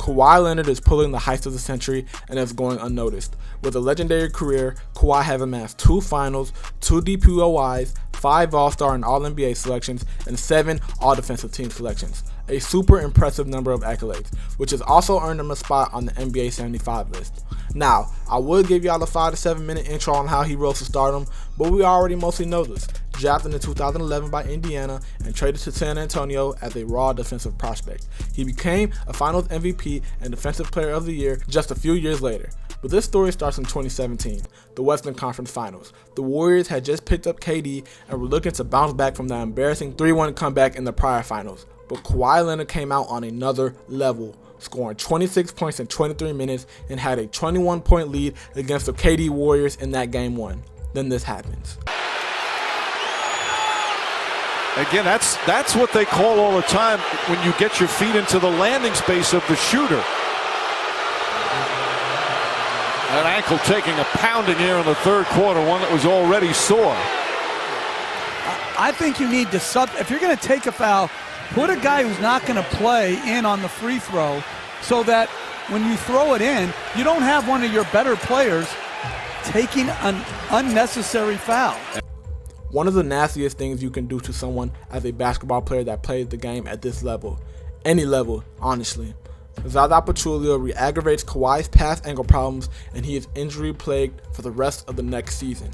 Kawhi Leonard is pulling the heist of the century and is going unnoticed. With a legendary career, Kawhi has amassed 2 finals, 2 DPOYs, 5 All-Star and All-NBA selections, and 7 All-Defensive Team selections. A super impressive number of accolades, which has also earned him a spot on the NBA 75 list. Now, I would give y'all a 5 to 7 minute intro on how he rose to stardom, but we already mostly know this. Drafted in 2011 by Indiana and traded to San Antonio as a raw defensive prospect. He became a Finals MVP and Defensive Player of the Year just a few years later. But this story starts in 2017, the Western Conference Finals. The Warriors had just picked up KD and were looking to bounce back from the embarrassing 3-1 comeback in the prior finals. But Kawhi Leonard came out on another level, scoring 26 points in 23 minutes and had a 21-point lead against the KD Warriors in that Game 1. Then this happens. Again, that's what they call all the time when you get your feet into the landing space of the shooter. That ankle taking a pounding here in the third quarter, one that was already sore. I think you need to if you're going to take a foul, put a guy who's not going to play in on the free throw so that when you throw it in, you don't have one of your better players taking an unnecessary foul. One of the nastiest things you can do to someone as a basketball player that plays the game at this level, any level, honestly. Zaza Pachulia re-aggravates Kawhi's past ankle problems and he is injury-plagued for the rest of the next season.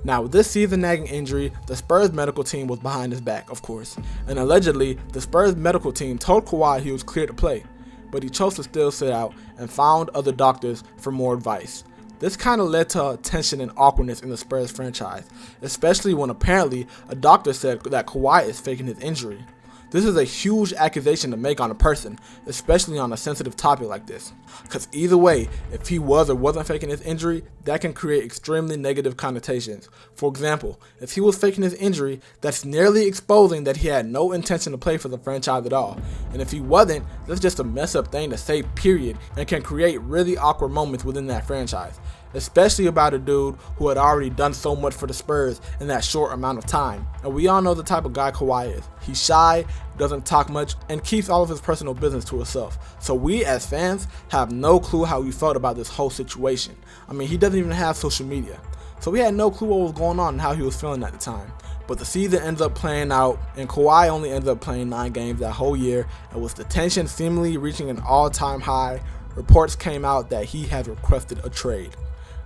Now, with this season-nagging injury, the Spurs medical team was behind his back, of course, and allegedly, the Spurs medical team told Kawhi he was cleared to play, but he chose to still sit out and found other doctors for more advice. This kind of led to tension and awkwardness in the Spurs franchise, especially when apparently a doctor said that Kawhi is faking his injury. This is a huge accusation to make on a person, especially on a sensitive topic like this. Because either way, if he was or wasn't faking his injury, that can create extremely negative connotations. For example, if he was faking his injury, that's nearly exposing that he had no intention to play for the franchise at all. And if he wasn't, that's just a mess up thing to say, period, and can create really awkward moments within that franchise. Especially about a dude who had already done so much for the Spurs in that short amount of time. And we all know the type of guy Kawhi is. He's shy, doesn't talk much, and keeps all of his personal business to himself. So we as fans have no clue how we felt about this whole situation. I mean, he doesn't even have social media. So we had no clue what was going on and how he was feeling at the time. But the season ends up playing out, and Kawhi only ends up playing 9 games that whole year, and with the tension seemingly reaching an all-time high, reports came out that he has requested a trade.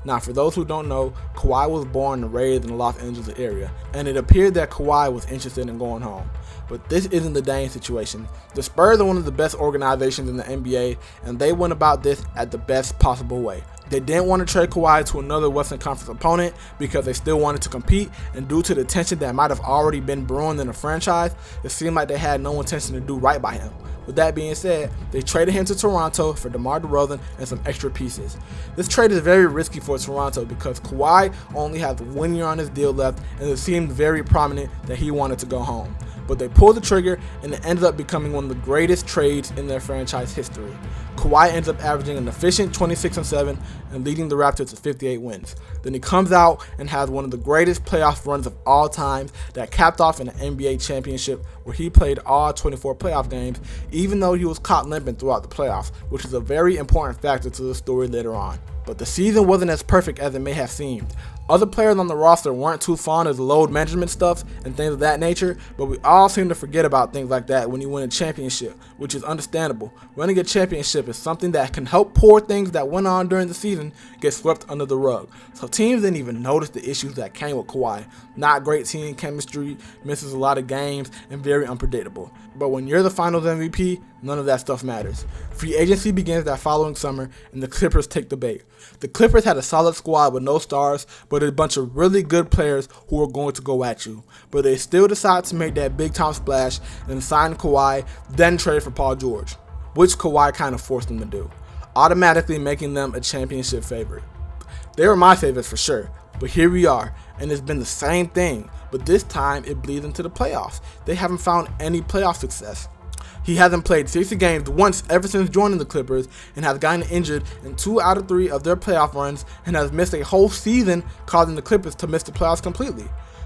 Now, for those who don't know, Kawhi was born and raised in the Los Angeles area, and it appeared that Kawhi was interested in going home. But this isn't the Dame situation. The Spurs are one of the best organizations in the NBA, and they went about this at the best possible way. They didn't want to trade Kawhi to another Western Conference opponent because they still wanted to compete, and due to the tension that might have already been brewing in the franchise, it seemed like they had no intention to do right by him. With that being said, they traded him to Toronto for DeMar DeRozan and some extra pieces. This trade is very risky for Toronto because Kawhi only has 1 year on his deal left, and it seemed very prominent that he wanted to go home. But they pulled the trigger, and it ended up becoming one of the greatest trades in their franchise history. Kawhi ends up averaging an efficient 26-7 and leading the Raptors to 58 wins. Then he comes out and has one of the greatest playoff runs of all time that capped off in an NBA championship where he played all 24 playoff games, even though he was caught limping throughout the playoffs, which is a very important factor to the story later on. But the season wasn't as perfect as it may have seemed. Other players on the roster weren't too fond of the load management stuff and things of that nature, but we all seem to forget about things like that when you win a championship, which is understandable. Winning a championship is something that can help poor things that went on during the season get swept under the rug. So teams didn't even notice the issues that came with Kawhi. Not great team chemistry, misses a lot of games, and very unpredictable. But when you're the Finals MVP, none of that stuff matters. Free agency begins that following summer, and the Clippers take the bait. The Clippers had a solid squad with no stars, but a bunch of really good players who were going to go at you. But they still decided to make that big-time splash and sign Kawhi, then trade for Paul George, which Kawhi kind of forced them to do, automatically making them a championship favorite. They were my favorites for sure, but here we are, and it's been the same thing, but this time it bleeds into the playoffs. They haven't found any playoff success. He hasn't played 60 games once ever since joining the Clippers and has gotten injured in 2 out of 3 of their playoff runs and has missed a whole season, causing the Clippers to miss the playoffs completely.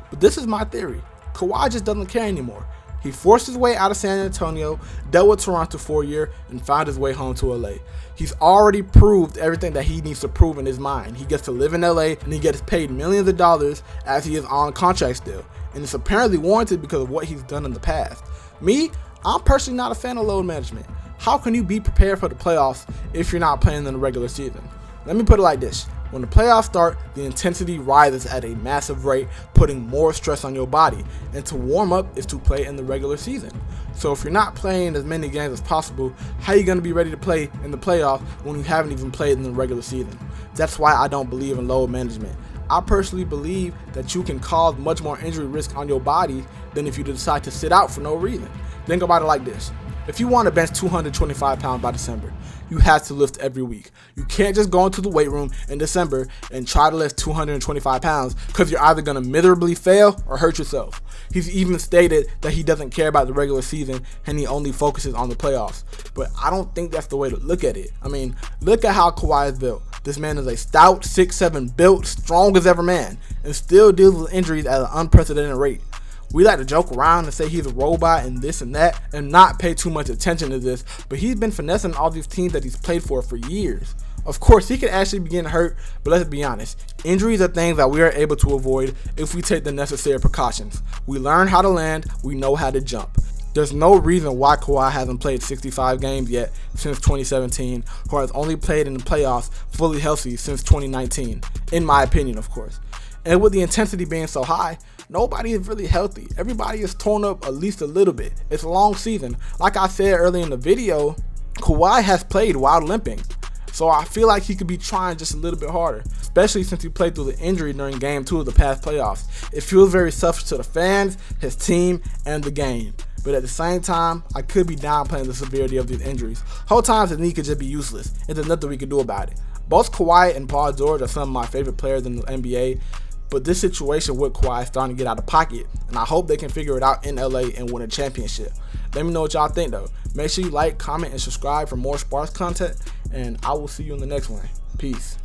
But this is my theory. Kawhi just doesn't care anymore. He forced his way out of San Antonio, dealt with Toronto for a year, and found his way home to LA. He's already proved everything that he needs to prove in his mind. He gets to live in LA and he gets paid millions of dollars as he is on contract still. And it's apparently warranted because of what he's done in the past. Me, I'm personally not a fan of load management. How can you be prepared for the playoffs if you're not playing in the regular season? Let me put it like this. When the playoffs start, the intensity rises at a massive rate, putting more stress on your body. And to warm up is to play in the regular season. So if you're not playing as many games as possible, how are you going to be ready to play in the playoffs when you haven't even played in the regular season? That's why I don't believe in load management. I personally believe that you can cause much more injury risk on your body than if you decide to sit out for no reason. Think about it like this. If you want to bench 225 pounds by December, you have to lift every week. You can't just go into the weight room in December and try to lift 225 pounds because you're either going to miserably fail or hurt yourself. He's even stated that he doesn't care about the regular season and he only focuses on the playoffs. But I don't think that's the way to look at it. I mean, look at how Kawhi is built. This man is a stout, 6'7", built, strong as ever man, and still deals with injuries at an unprecedented rate. We like to joke around and say he's a robot and this and that and not pay too much attention to this, but he's been finessing all these teams that he's played for years. Of course, he could actually be getting hurt, but let's be honest. Injuries are things that we are able to avoid if we take the necessary precautions. We learn how to land, we know how to jump. There's no reason why Kawhi hasn't played 65 games yet since 2017, or has only played in the playoffs fully healthy since 2019, in my opinion, of course. And with the intensity being so high, nobody is really healthy. Everybody is torn up at least a little bit. It's a long season. Like I said earlier in the video, Kawhi has played while limping. So I feel like he could be trying just a little bit harder, especially since he played through the injury during Game 2 of the past playoffs. It feels very selfish to the fans, his team, and the game. But at the same time, I could be downplaying the severity of these injuries. Whole times his knee could just be useless, and there's nothing we can do about it. Both Kawhi and Paul George are some of my favorite players in the NBA, but this situation with Kawhi is starting to get out of pocket, and I hope they can figure it out in LA and win a championship. Let me know what y'all think though. Make sure you like, comment, and subscribe for more Sparks content, and I will see you in the next one. Peace.